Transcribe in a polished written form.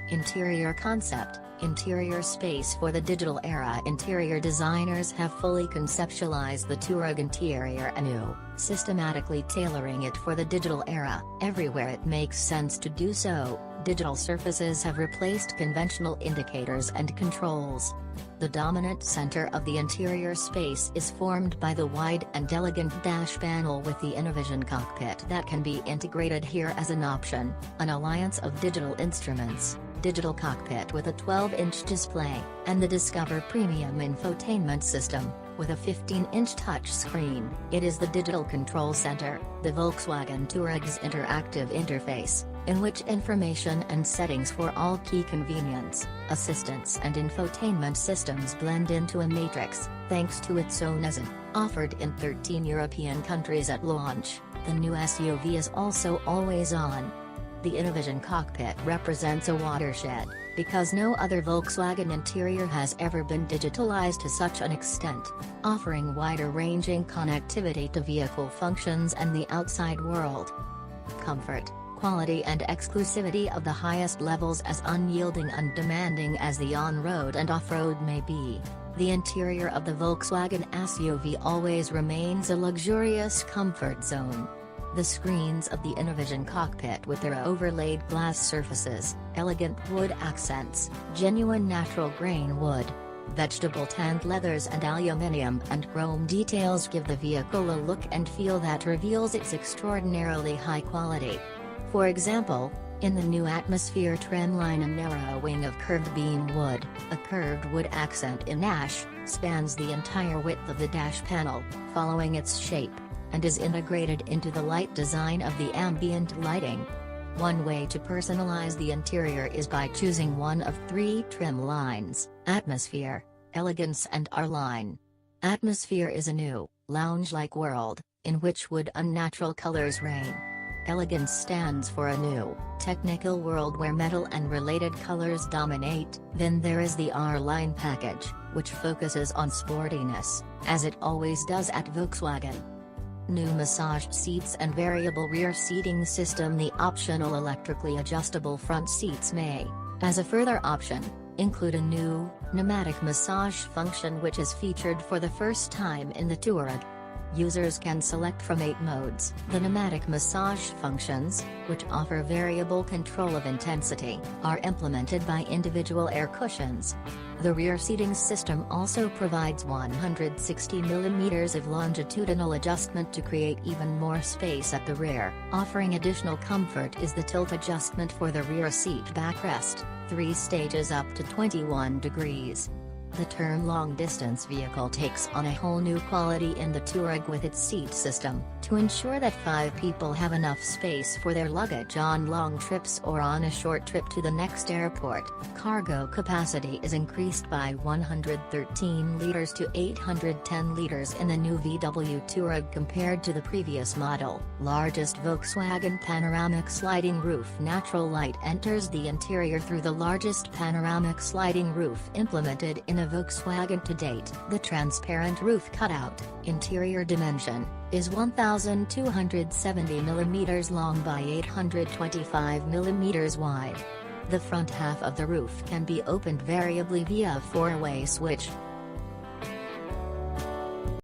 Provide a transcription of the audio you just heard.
Interior concept, interior space for the digital era. Interior designers have fully conceptualized the Touareg interior anew, systematically tailoring it for the digital era. Everywhere it makes sense to do so, digital surfaces have replaced conventional indicators and controls. The dominant center of the interior space is formed by the wide and elegant dash panel with the Innovision Cockpit that can be integrated here as an option, an alliance of digital instruments, digital cockpit with a 12-inch display, and the Discover Premium infotainment system, with a 15-inch touchscreen. It is the digital control center, the Volkswagen Touareg's interactive interface, in which information and settings for all key convenience, assistance and infotainment systems blend into a matrix, thanks to its own eSIM. Offered in 13 European countries at launch, the new SUV is also always on. The Innovision Cockpit represents a watershed, because no other Volkswagen interior has ever been digitalized to such an extent, offering wider-ranging connectivity to vehicle functions and the outside world. Comfort, quality and exclusivity of the highest levels, as unyielding and demanding as the on-road and off-road may be. The interior of the Volkswagen SUV always remains a luxurious comfort zone. The screens of the Innovision Cockpit with their overlaid glass surfaces, elegant wood accents, genuine natural grain wood, vegetable tanned leathers and aluminium and chrome details give the vehicle a look and feel that reveals its extraordinarily high quality. For example, in the new Atmosphere trimline, a narrowing of curved beam wood, a curved wood accent in ash, spans the entire width of the dash panel, following its shape, and is integrated into the light design of the ambient lighting. One way to personalize the interior is by choosing one of 3 trim lines: Atmosphere, Elegance and R-Line. Atmosphere is a new, lounge-like world, in which wood and natural colors reign. Elegance stands for a new, technical world where metal and related colors dominate. Then there is the R-Line package, which focuses on sportiness, as it always does at Volkswagen. New massaged seats and variable rear seating system. The optional electrically adjustable front seats may, as a further option, include a new, pneumatic massage function which is featured for the first time in the Touareg. Users can select from 8 modes. The pneumatic massage functions, which offer variable control of intensity, are implemented by individual air cushions. The rear seating system also provides 160 mm of longitudinal adjustment to create even more space at the rear. Offering additional comfort is the tilt adjustment for the rear seat backrest, 3 stages up to 21 degrees. The term long-distance vehicle takes on a whole new quality in the Touareg with its seat system, to ensure that 5 people have enough space for their luggage on long trips or on a short trip to the next airport. Cargo capacity is increased by 113 liters to 810 liters in the new VW Touareg compared to the previous model. Largest Volkswagen panoramic sliding roof. Natural light enters the interior through the largest panoramic sliding roof implemented in a Volkswagen to date. The transparent roof cutout, interior dimension, is 1,270 mm long by 825 mm wide. The front half of the roof can be opened variably via a 4-way switch,